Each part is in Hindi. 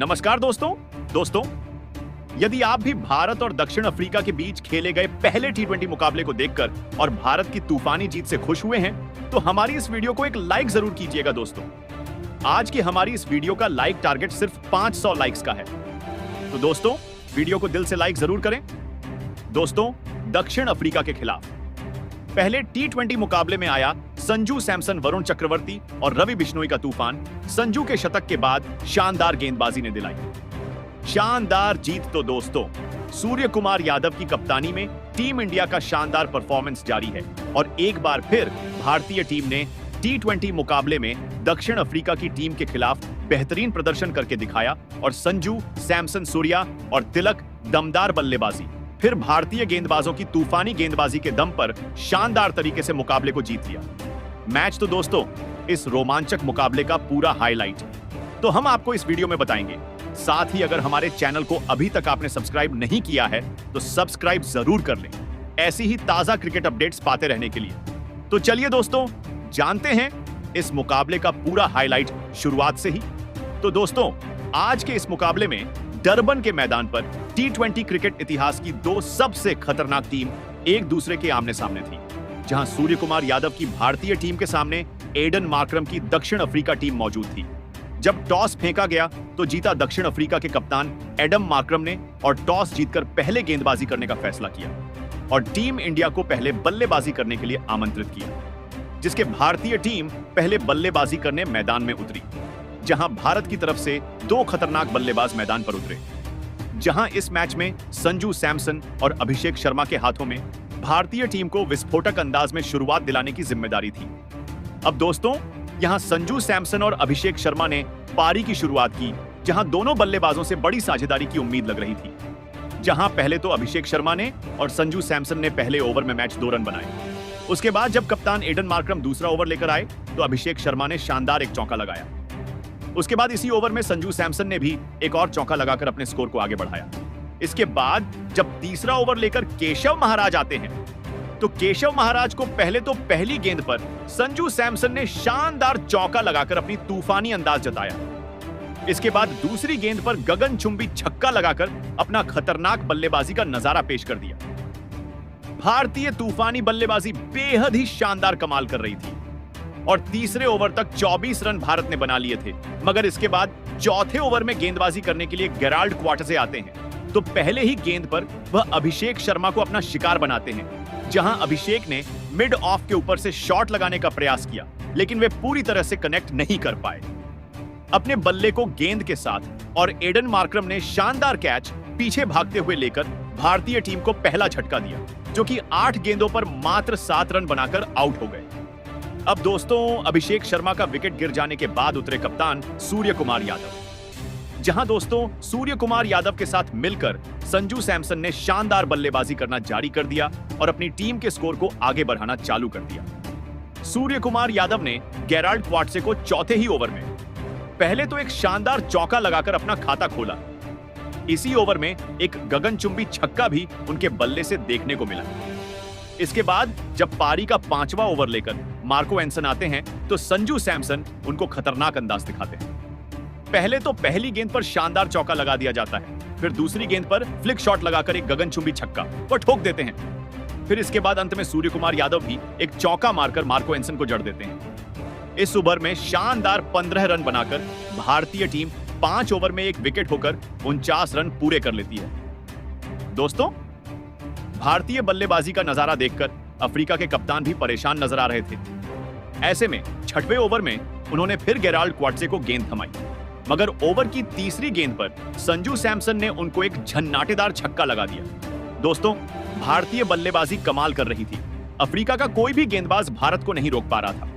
नमस्कार दोस्तों, यदि आप भी भारत और दक्षिण अफ्रीका के बीच खेले गए पहले टी20 मुकाबले को देखकर और भारत की तूफानी जीत से खुश हुए हैं, तो हमारी इस वीडियो को एक लाइक जरूर कीजिएगा दोस्तों। आज की हमारी इस वीडियो का लाइक टारगेट सिर्फ 500 लाइक्स का है। तो दोस्तों, वीडियो को दिल से लाइक जरूर करें। दोस्तों, दक्षिण अफ्रीका के खिलाफ पहले टी20 मुकाबले में आया संजू सैमसन, वरुण चक्रवर्ती और रवि बिश्नोई का तूफान। संजू के शतक के बाद शानदार गेंदबाजी ने दिलाई शानदार जीत। तो दोस्तों, सूर्य कुमार यादव की कप्तानी में टीम इंडिया का शानदार परफॉर्मेंस जारी है और एक बार फिर भारतीय टीम ने टी20 मुकाबले में दक्षिण अफ्रीका की टीम के खिलाफ बेहतरीन प्रदर्शन करके दिखाया और संजू, सैमसन, सूर्या और तिलक दमदार बल्लेबाजी, फिर भारतीय गेंदबाजों की तूफानी गेंदबाजी के दम पर शानदार तरीके से मुकाबले को जीत लिया। मैच तो दोस्तों इस रोमांचक मुकाबले का पूरा हाईलाइट तो हम आपको इस वीडियो में बताएंगे। साथ ही अगर हमारे चैनल को अभी तक आपने सब्सक्राइब नहीं किया है तो सब्सक्राइब जरूर कर लें, ऐसी ही ताजा क्रिकेट अपडेट्स पाते रहने के लिए। तो चलिए दोस्तों, जानते हैं इस मुकाबले का पूरा हाईलाइट शुरुआत से ही। तो दोस्तों, आज के इस मुकाबले में डरबन के मैदान पर टी20 क्रिकेट इतिहास की दो सबसे खतरनाक टीम एक दूसरे के आमने सामने थी, जहां सूर्य कुमार यादव की भारतीय टीम के सामने एडन मार्करम की दक्षिण अफ्रीका टीम मौजूद थी। जब टॉस फेंका गया तो जीता दक्षिण अफ्रीका के कप्तान एडम मार्करम ने और टॉस जीतकर पहले गेंदबाजी करने का फैसला किया और टीम इंडिया को पहले बल्लेबाजी करने के लिए आमंत्रित किया, जिसके भारतीय टीम पहले बल्लेबाजी करने मैदान में उतरी, जहां भारत की तरफ से दो खतरनाक बल्लेबाज मैदान पर उतरे। जहां इस मैच में संजू सैमसन और अभिषेक शर्मा के हाथों में भारतीय टीम को विस्फोटक अंदाज में शुरुआत दिलाने की जिम्मेदारी थी। अब दोस्तों, यहां संजू सैमसन और अभिषेक शर्मा ने पारी की शुरुआत की, जहां दोनों बल्लेबाजों से बड़ी साझेदारी की उम्मीद लग रही थी। जहां पहले तो अभिषेक शर्मा ने और संजू सैमसन ने पहले ओवर में मैच 2 रन बनाए। उसके बाद जब कप्तान एडन मार्करम दूसरा ओवर लेकर आए तो अभिषेक शर्मा ने शानदार एक चौका लगाया। उसके बाद इसी ओवर में संजू सैमसन ने भी एक और चौका लगाकर अपने स्कोर को आगे बढ़ाया। इसके बाद जब तीसरा ओवर लेकर केशव महाराज आते हैं तो केशव महाराज को पहले तो पहली गेंद पर संजू सैमसन ने शानदार चौका लगाकर अपनी तूफानी अंदाज जताया। इसके बाद दूसरी गेंद पर गगनचुंबी छक्का लगाकर अपना खतरनाक बल्लेबाजी का नजारा पेश कर दिया। भारतीय तूफानी बल्लेबाजी बेहद ही शानदार कमाल कर रही थी और तीसरे ओवर तक 24 रन भारत ने बना लिए थे। मगर इसके बाद चौथे ओवर में गेंदबाजी करने के लिए गेराल्ड क्वार्टजे आते हैं तो पहले ही गेंद पर वह अभिषेक शर्मा को अपना शिकार बनाते हैं, जहां अभिषेक ने मिड ऑफ के ऊपर से शॉट लगाने का प्रयास किया, लेकिन वे पूरी तरह से कनेक्ट नहीं कर पाए। अपने बल्ले को गेंद के साथ और एडन मार्करम ने शानदार कैच पीछे भागते हुए लेकर भारतीय टीम को पहला झटका दिया, जो कि 8 गेंदों पर मात्र 7 रन बनाकर आउट हो गए। अब दोस्तों, अभिषेक शर्मा का विकेट गिर जाने के बाद उतरे कप्तान सूर्य कुमार यादव, जहां दोस्तों सूर्य कुमार यादव के साथ मिलकर संजू सैमसन ने शानदार बल्लेबाजी करना जारी कर दिया और अपनी टीम के स्कोर को आगे बढ़ाना चालू कर दिया। सूर्य कुमार यादव ने गेराल्ड क्वार्टजे को चौथे ही ओवर में पहले तो एक शानदार चौका लगाकर अपना खाता खोला। इसी ओवर में एक गगनचुंबी छक्का भी उनके बल्ले से देखने को मिला। इसके बाद जब पारी का 5वां ओवर लेकर मार्को एंसन आते हैं तो संजू सैमसन उनको खतरनाक अंदाज दिखाते हैं। पहले तो पहली गेंद पर शानदार चौका लगा दिया जाता है, फिर दूसरी गेंद पर फ्लिक शॉट लगाकर एक गगनचुंबी छक्का वो ठोक देते हैं। फिर इसके बाद अंत में सूर्य कुमार यादव भी एक चौका मारकर मार्को एंसन को जड़ देते हैं। इस ओवर में शानदार 15 रन बनाकर भारतीय टीम 5 ओवर में एक विकेट होकर 49 रन पूरे कर लेती है। दोस्तों, भारतीय बल्लेबाजी का नजारा देखकर अफ्रीका के कप्तान भी परेशान नजर आ रहे थे। ऐसे में 6वें ओवर में उन्होंने फिर गेराल्ड क्वार्टजे को गेंद थमाई, मगर ओवर की तीसरी गेंद पर संजू सैमसन ने उनको एक झन्नाटेदार छक्का लगा दिया। दोस्तों, भारतीय बल्लेबाजी कमाल कर रही थी। अफ्रीका का कोई भी गेंदबाज भारत को नहीं रोक पा रहा था।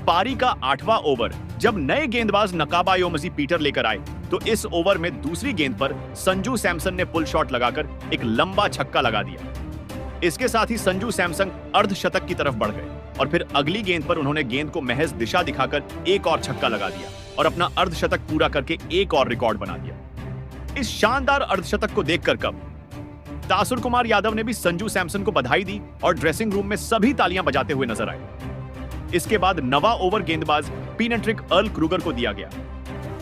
पारी का 8वां ओवर जब नए गेंदबाज नकाबा योमजी पीटर लेकर आए तो इस ओवर में दूसरी गेंद पर संजू सैमसन ने पुल शॉट लगाकर एक लंबा छक्का लगा दिया। इसके साथ ही संजू सैमसन अर्धशतक की तरफ बढ़ गए और फिर अगली गेंद पर उन्होंने गेंद को महज दिशा दिखाकर एक और छक्का लगा दिया और अपना अर्धशतक पूरा करके एक और रिकॉर्ड बना दिया। इस शानदार अर्धशतक को देखकर कब तासुर कुमार यादव ने भी संजू सैमसन को बधाई दी और ड्रेसिंग रूम में सभी तालियां बजाते हुए नजर आए। इसके बाद नवा ओवर गेंदबाज पीनेट्रिक अर्ल क्रूगर को दिया गया।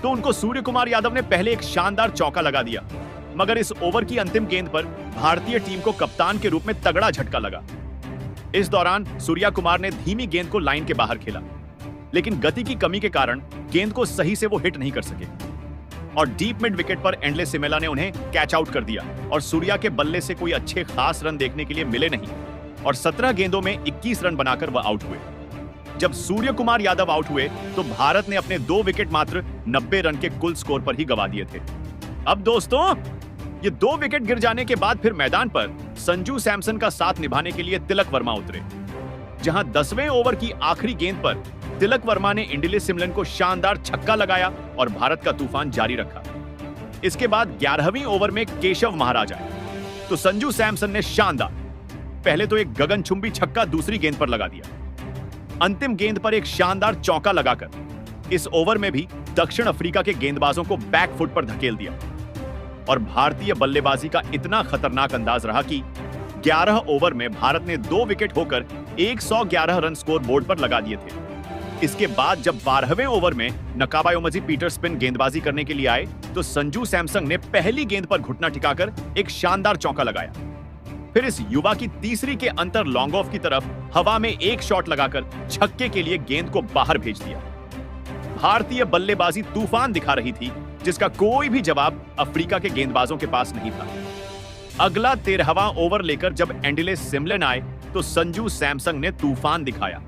तो उनको सूर्य कुमार यादव ने पहले एक शानदार चौका लगा दिया, मगर इस ओवर की अंतिम गेंद पर भारतीय टीम को कप्तान के रूप में तगड़ा झटका लगा। इस दौरान सूर्या कुमार ने धीमी गेंद को लाइन के बाहर खेला, लेकिन गति की कमी के कारण गेंद को सही से वो हिट नहीं कर सके और डीप मिड विकेट पर एंडले सिमेला ने उन्हें कैच आउट कर दिया और सूर्या के बल्ले से कोई अच्छे खास रन देखने के लिए मिले नहीं और 17 गेंदों में 21 रन बनाकर वह आउट हुए। जब सूर्य कुमार यादव आउट हुए तो भारत ने अपने 2 विकेट मात्र 90 रन के कुल स्कोर पर ही गंवा दिए थे। अब दोस्तों, ये 2 विकेट गिर जाने के बाद फिर मैदान पर संजू सैमसन का साथ निभाने के लिए तिलक वर्मा उतरे, जहां 10वें ओवर की आखिरी गेंद पर तिलक वर्मा ने एंडले सिमलन को शानदार छक्का लगाया और भारत का तूफान जारी रखा। इसके बाद 11वीं ओवर में केशव महाराज आए तो संजू सैमसन ने शानदार पहले तो एक गगनचुंबी छक्का दूसरी गेंद पर लगा दिया, अंतिम गेंद पर एक शानदार चौका लगाकर इस ओवर में भी दक्षिण अफ्रीका के गेंदबाजों को बैक फुट पर धकेल दिया और भारतीय बल्लेबाजी का इतना खतरनाक अंदाज रहा कि 11 ओवर में भारत ने 2 विकेट होकर 111 रन स्कोर बोर्ड पर लगा दिए थे। इसके बाद जब 12वें ओवर में नकाबायोमजी पीटर स्पिन गेंदबाजी करने के लिए आए तो संजू सैमसन ने पहली गेंद पर घुटना टिकाकर एक शानदार चौका लगाया। फिर इस युवा की तीसरी के अंतर लॉन्ग ऑफ की तरफ हवा में एक शॉट लगाकर छक्के के लिए गेंद को बाहर भेज दिया। भारतीय बल्लेबाजी तूफान दिखा रही थी, जिसका कोई भी जवाब अफ्रीका के गेंदबाजों के पास नहीं था। अगला 13वां ओवर लेकर जब एंडले सिमलन आए तो संजू सैमसन ने तूफान दिखाया।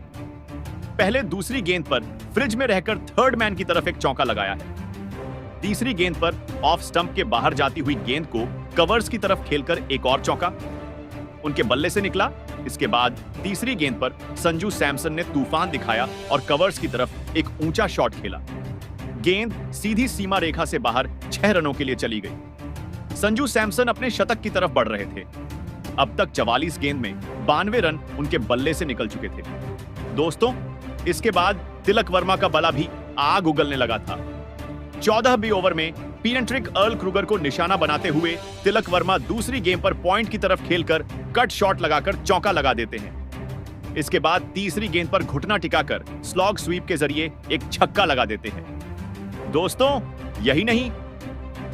पहले दूसरी गेंद पर फ्रिज में रहकर थर्ड मैन की तरफ एक चौका लगाया है। तीसरी गेंद पर ऑफ स्टंप के बाहर जाती हुई गेंद को कवर्स की तरफ खेलकर एक और चौका उनके बल्ले से निकला। इसके बाद तीसरी गेंद पर संजू सैमसन ने तूफान दिखाया और कवर्स की तरफ एक ऊंचा शॉट खेला। गेंद सीधी सीमा रेखा से बाहर 6 रनों के लिए चली गई। संजू सैमसन अपने शतक की तरफ बढ़ रहे थे। अब तक 44 गेंद में 92 रन उनके बल्ले से निकल चुके थे। दोस्तों, इसके बाद तिलक वर्मा का बल्ला भी आग उगलने लगा था। 14वें ओवर में पीनेट्रिक अर्ल क्रूगर को निशाना बनाते हुए तिलक वर्मा दूसरी गेंद पर पॉइंट की तरफ खेलकर कट शॉट लगाकर चौका लगा देते हैं। इसके बाद तीसरी गेंद पर घुटना टिकाकर स्लॉग स्वीप के जरिए एक छक्का लगा देते हैं। दोस्तों, यही नहीं,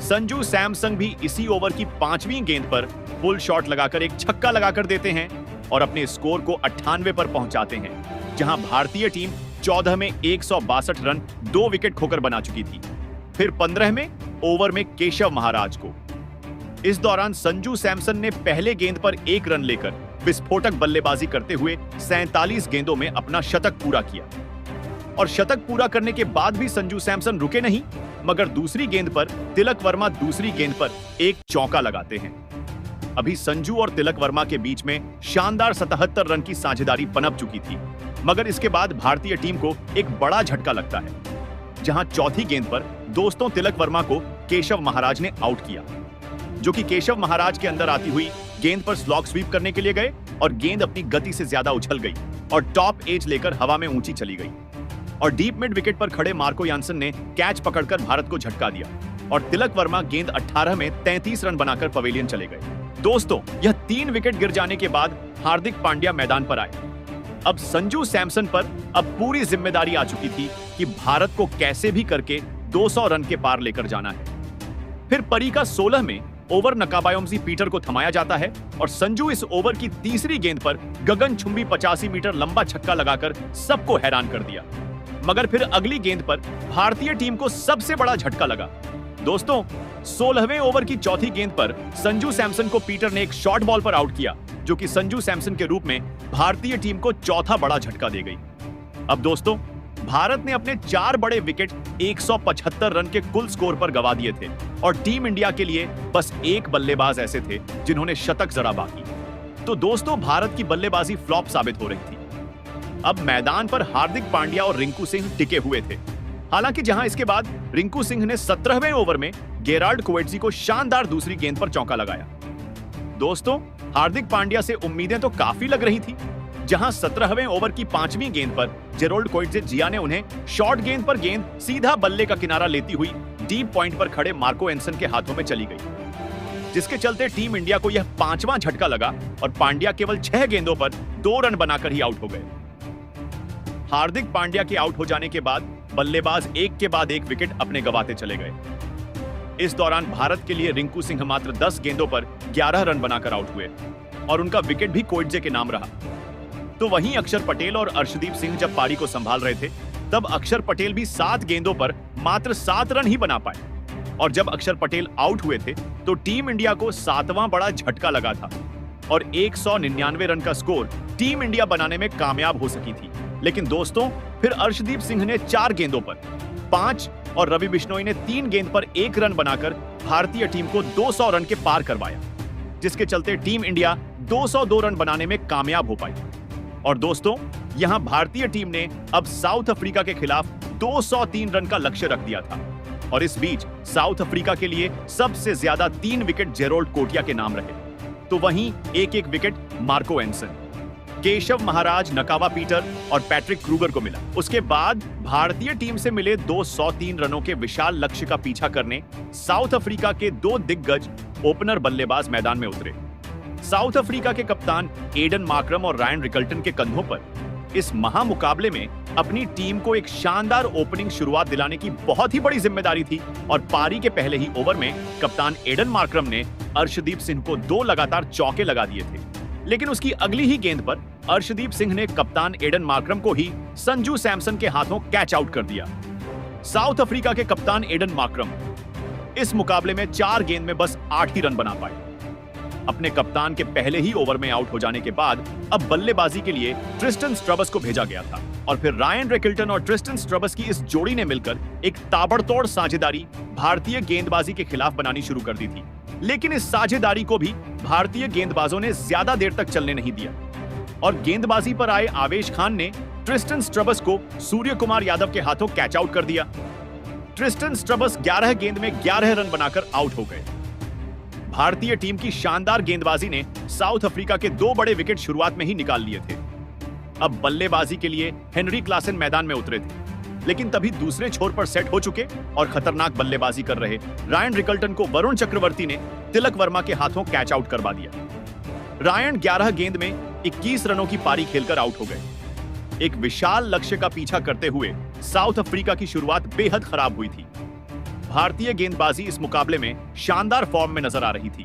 संजू सैमसन भी इसी ओवर की 5वीं गेंद पर फुल शॉट लगाकर एक छक्का लगाकर देते हैं और अपने स्कोर को 98 पर पहुंचाते हैं, जहां भारतीय टीम 14 में 162 रन 2 विकेट खोकर बना चुकी थी। फिर 15वें ओवर में केशव महाराज को। इस दौरान संजू सैमसन ने पहले गेंद पर 1 रन लेकर विस्फोटक बल्लेबाजी करते हुए 47 गेंदों में अपना शतक पूरा किया और शतक पूरा करने के बाद भी संजू सैमसन रुके नहीं, मगर दूसरी गेंद पर तिलक वर्मा दूसरी गेंद पर एक चौका लगाते हैं। अभी संजू और तिलक वर्मा के बीच में शानदार 77 रन की साझेदारी पनप चुकी थी, मगर इसके बाद भारतीय टीम को एक बड़ा झटका लगता है, जहां चौथी गेंद पर दोस्तों तिलक वर्मा को केशव महाराज ने आउट किया, जो कि केशव महाराज के अंदर आती हुई गेंद पर स्लॉग स्वीप करने के लिए गए और गेंद अपनी गति से ज्यादा उछल गई और टॉप एज लेकर हवा में ऊंची चली गई और डीप मिड विकेट पर खड़े मार्को यानसन ने कैच पकड़कर भारत को झटका दिया और तिलक वर्मा गेंद 18 में 33 रन बनाकर पवेलियन चले गए। दोस्तों, यह 3 विकेट गिर जाने के बाद हार्दिक पांड्या मैदान पर आए। अब संजू सैमसन पर अब पूरी जिम्मेदारी आ चुकी थी कि भारत को कैसे भी करके 200 रन के पार लेकर जाना है। फिर परी का 16 में ओवर नकाबायोमजी पीटर को थमाया जाता है और संजू इस ओवर की तीसरी गेंद पर गगनचुंबी 85 मीटर लंबा छक्का लगाकर सबको हैरान कर दिया, मगर फिर अगली गेंद पर भारतीय टीम को सबसे बड़ा झटका लगा। दोस्तों, 16वें ओवर की चौथी गेंद पर संजू सैमसन को पीटर ने एक शॉर्ट बॉल पर आउट किया, जो कि संजू सैमसन के रूप में भारतीय टीम को चौथा बड़ा झटका दे गई। अब दोस्तों, भारत ने अपने 4 बड़े विकेट 175 रन के कुल स्कोर पर गंवा दिए थे और टीम इंडिया के लिए बस एक बल्लेबाज ऐसे थे जिन्होंने शतक जड़ा बाकी। तो दोस्तों, भारत की बल्लेबाजी फ्लॉप साबित हो रही थी। अब मैदान पर हार्दिक पांड्या और रिंकू सिंह टिके हुए थे। हालांकि जहां इसके बाद रिंकू सिंह ने 17वें ओवर में गेराल्ड कोएट्जी को शानदार दूसरी गेंद पर चौका लगाया। दोस्तों, हार्दिक पांड्या से उम्मीदें तो काफी लग रही थी, जहां 17वें ओवर की 5वीं गेंद पर जेरोल्ड कोएट्जी ने उन्हें शॉर्ट गेंद पर गेंद सीधा बल्ले का किनारा लेती हुई डीप पॉइंट पर खड़े मार्को एंसन के हाथों में चली गई, जिसके चलते टीम इंडिया को यह 5वां झटका लगा और पांड्या केवल 6 गेंदों पर 2 रन बनाकर ही आउट हो गए। हार्दिक पांड्या के आउट हो जाने के बाद बल्लेबाज एक के बाद एक विकेट अपने गंवाते चले गए। इस दौरान भारत के लिए रिंकू सिंह मात्र 10 गेंदों पर 11 रन बनाकर आउट हुए और उनका विकेट भी कोइटजे के नाम रहा। तो वहीं अक्षर पटेल और अर्शदीप सिंह जब पारी को संभाल रहे थे, तब अक्षर पटेल भी 7 गेंदों पर मात्र 7 रन ही बना पाए और जब अक्षर पटेल आउट हुए थे तो टीम इंडिया को 7वां बड़ा झटका लगा था और 199 रन का स्कोर टीम इंडिया बनाने में कामयाब हो सकी थी। लेकिन दोस्तों, फिर अर्शदीप सिंह ने 4 गेंदों पर 5 और रवि बिश्नोई ने 3 गेंद पर 1 रन बनाकर भारतीय टीम को 200 रन के पार करवाया, जिसके चलते टीम इंडिया 202 रन बनाने में कामयाब हो पाई। और दोस्तों, यहां भारतीय टीम ने अब साउथ अफ्रीका के खिलाफ 203 रन का लक्ष्य रख दिया था और इस बीच साउथ अफ्रीका के लिए सबसे ज्यादा 3 विकेट जेरोल्ड कोटिया के नाम रहे, तो वहीं एक wicket Marco एंसन, Keshav Maharaj, नकावा Peter और पैट्रिक क्रूगर को मिला। उसके बाद भारतीय टीम से मिले 203 रनों के विशाल लक्ष्य का पीछा करने साउथ अफ्रीका के 2 दिग्गज ओपनर बल्लेबाज मैदान में उतरे। साउथ अफ्रीका के कप्तान एडन मार्क्रम और रायन रिकल्टन के कंधों पर इस महामुकाबले में अपनी टीम को एक शानदार ओपनिंग शुरुआत दिलाने की बहुत ही बड़ी जिम्मेदारी थी और पारी के पहले ही ओवर में कप्तान एडन मार्क्रम ने अर्शदीप सिंह को 2 लगातार चौके लगा दिए थे। लेकिन उसकी अगली ही गेंद पर अर्शदीप सिंह ने कप्तान एडन मार्क्रम को ही संजू सैमसन के हाथों कैच आउट कर दिया। साउथ अफ्रीका के कप्तान एडन मार्क्रम इस मुकाबले में 4 गेंद में बस 8 ही रन बना पाए। अपने कप्तान के पहले ही ओवर में आउट हो जाने के बाद अब बल्लेबाजी के लिए ट्रिस्टन स्ट्रबस को भेजा गया था और फिर रायन रिकल्टन और ट्रिस्टन स्ट्रबस की इस जोड़ी ने मिलकर एक ताबड़तोड़ साझेदारी भारतीय गेंदबाजी के खिलाफ बनानी शुरू कर दी थी। लेकिन इस साझेदारी को भी भारतीय गेंदबाजों ने ज्यादा देर तक चलने नहीं दिया और गेंदबाजी पर आए आवेश खान ने ट्रिस्टन स्ट्रबस को सूर्य कुमार यादव के हाथों कैच आउट कर दिया। ट्रिस्टन स्ट्रबस 11 गेंद में 11 रन बनाकर आउट हो गए। भारतीय टीम की शानदार गेंदबाजी ने साउथ अफ्रीका के 2 बड़े विकेट शुरुआत में ही निकाल लिए थे। अब बल्लेबाजी के लिए हेनरी क्लासन मैदान में उतरे थे, लेकिन तभी दूसरे छोर पर सेट हो चुके और खतरनाक बल्लेबाजी कर रहे रायन रिकल्टन को वरुण चक्रवर्ती ने तिलक वर्मा के हाथों कैच आउट करवा दिया। रायन 11 गेंद में 21 रनों की पारी खेलकर आउट हो गए। एक विशाल लक्ष्य का पीछा करते हुए साउथ अफ्रीका की शुरुआत बेहद खराब हुई थी। भारतीय गेंदबाजी इस मुकाबले में शानदार फॉर्म में नजर आ रही थी।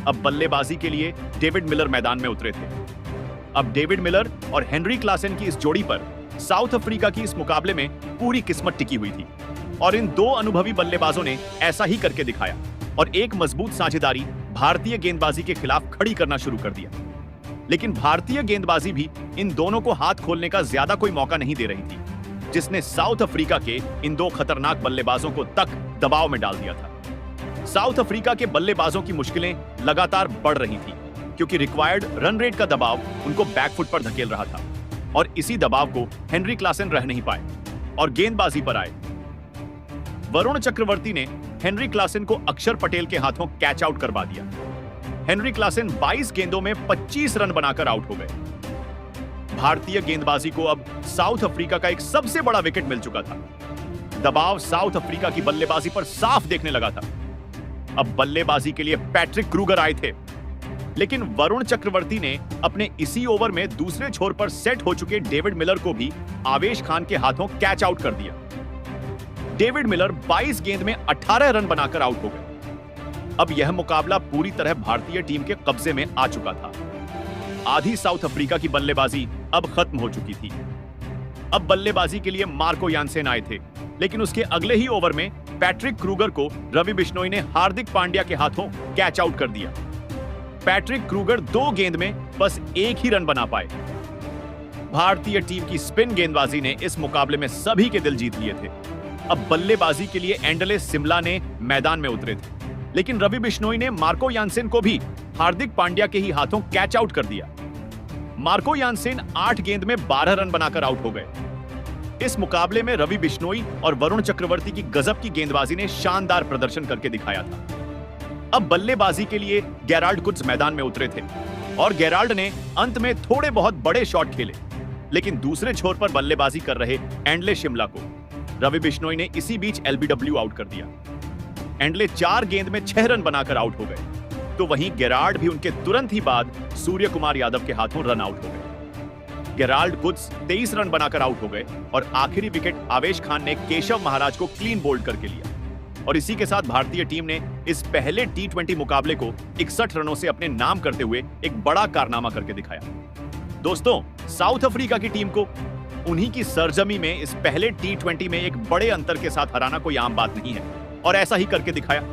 अब बल्लेबाजी के लिए डेविड मिलर मैदान में उतरे थे। अब डेविड मिलर और हेनरी क्लासन की इस जोड़ी पर साउथ अफ्रीका की इस मुकाबले में पूरी किस्मत टिकी हुई थी और इन 2 अनुभवी बल्लेबाजों ने ऐसा ही करके दिखाया और एक मजबूत साझेदारी भारतीय गेंदबाजी के खिलाफ खड़ी करना शुरू कर दिया। लेकिन भारतीय गेंदबाजी भी इन दोनों को हाथ खोलने का ज्यादा कोई मौका नहीं दे रही थी, जिसने साउथ अफ्रीका के इन 2 खतरनाक बल्लेबाजों को तक दबाव में डाल दिया था। साउथ अफ्रीका के बल्लेबाजों की मुश्किलें लगातार बढ़ रही थी क्योंकि रिक्वायर्ड रन रेट का दबाव उनको बैकफुट पर धकेल रहा था और इसी दबाव को हेनरी क्लासन रह नहीं पाए और गेंदबाजी पर आए। वरुण चक्रवर्ती ने हेनरी क्लासन को अक्षर पटेल के हाथों कैच आउट करवा दिया। हेनरी क्लासन 22 गेंदों में 25 रन बनाकर आउट हो गए। भारतीय गेंदबाजी को अब साउथ अफ्रीका का एक सबसे बड़ा विकेट मिल चुका था। दबाव साउथ अफ्रीका की बल्लेबाजी पर साफ देखने लगा था। अब बल्लेबाजी के लिए पैट्रिक क्रूगर आए थे, लेकिन वरुण चक्रवर्ती ने अपने इसी ओवर में दूसरे छोर पर सेट हो चुके डेविड मिलर को भी आवेश खान के हाथों कैच आउट कर दिया। डेविड मिलर 22 गेंद में 18 रन बनाकर आउट हो गए। अब यह मुकाबला पूरी तरह भारतीय टीम के कब्जे में आ चुका था। आधी साउथ अफ्रीका की बल्लेबाजी अब खत्म हो चुकी थी। अब बल्लेबाजी के लिए मार्को यानसेन आए थे, लेकिन उसके अगले ही ओवर में पैट्रिक क्रूगर को रवि बिश्नोई ने हार्दिक पांड्या के हाथों कैच आउट कर दिया। पैट्रिक क्रूगर 2 गेंद में बस 1 ही रन बना पाए। भारतीय टीम की स्पिन गेंदबाजी ने इस मुकाबले में सभी के दिल जीत लिए थे। अब बल्लेबाजी के लिए एंडले सिमला ने मैदान में उतरे थे, लेकिन रवि बिश्नोई ने मार्को यानसेन को भी हार्दिक पांड्या के ही हाथों कैच आउट कर दिया। मार्को यानसेन 8 गेंद में 12 रन बनाकर आउट हो गए। इस मुकाबले में रवि बिश्नोई और वरुण चक्रवर्ती की गजब की गेंदबाजी ने शानदार प्रदर्शन करके दिखाया था। अब बल्लेबाजी के लिए गेराल्ड कुट्स मैदान में उतरे थे और गेराल्ड ने अंत में थोड़े बहुत बड़े शॉट खेले, लेकिन दूसरे छोर पर बल्लेबाजी कर रहे एंडले शिमला को रवि बिश्नोई ने इसी बीच एलबीडब्ल्यू आउट कर दिया। एंडले 4 गेंद में 6 रन बनाकर आउट हो गए, तो वहीं गेराल्ड भी उनके तुरंत ही बाद सूर्य कुमार यादव के हाथों रन आउट हो गए। गेराल्ड गुड्स 23 रन बनाकर आउट हो गए और आखिरी विकेट आवेश खान ने केशव महाराज को क्लीन बोल्ड करके लिया। और इसी के साथ भारतीय टीम ने इस पहले टी20 मुकाबले को 61 रनों से अपने नाम करते हुए एक बड़ा कारनामा करके दिखाया। दोस्तों, साउथ अफ्रीका की टीम को उन्हीं की सरजमी में इस पहले टी20 में एक बड़े अंतर के साथ हराना कोई आम बात नहीं है और ऐसा ही करके दिखाया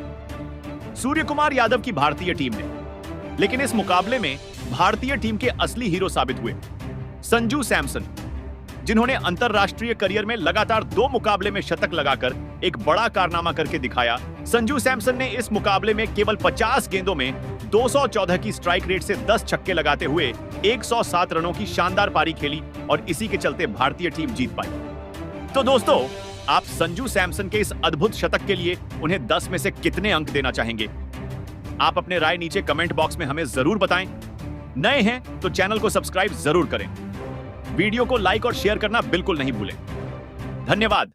सूर्य कुमार यादव की भारतीय टीम ने। लेकिन इस मुकाबले में भारतीय टीम के असली हीरो साबित हुए संजू सैमसन, जिन्होंने अंतरराष्ट्रीय करियर में लगातार 2 मुकाबले में शतक लगाकर एक बड़ा कारनामा करके दिखाया। संजू सैमसन ने इस मुकाबले में केवल 50 गेंदों में 214 की स्ट्राइक रेट से 10 छक्के लगाते हुए 107 रनों की शानदार पारी खेली और इसी के चलते भारतीय टीम जीत पाई। तो दोस्तों, आप संजू सैमसन के इस अद्भुत शतक के लिए उन्हें 10 में से कितने अंक देना चाहेंगे? आप अपने राय नीचे कमेंट बॉक्स में हमें जरूर बताएं। नए हैं तो चैनल को सब्सक्राइब जरूर करें। वीडियो को लाइक और शेयर करना बिल्कुल नहीं भूलें। धन्यवाद।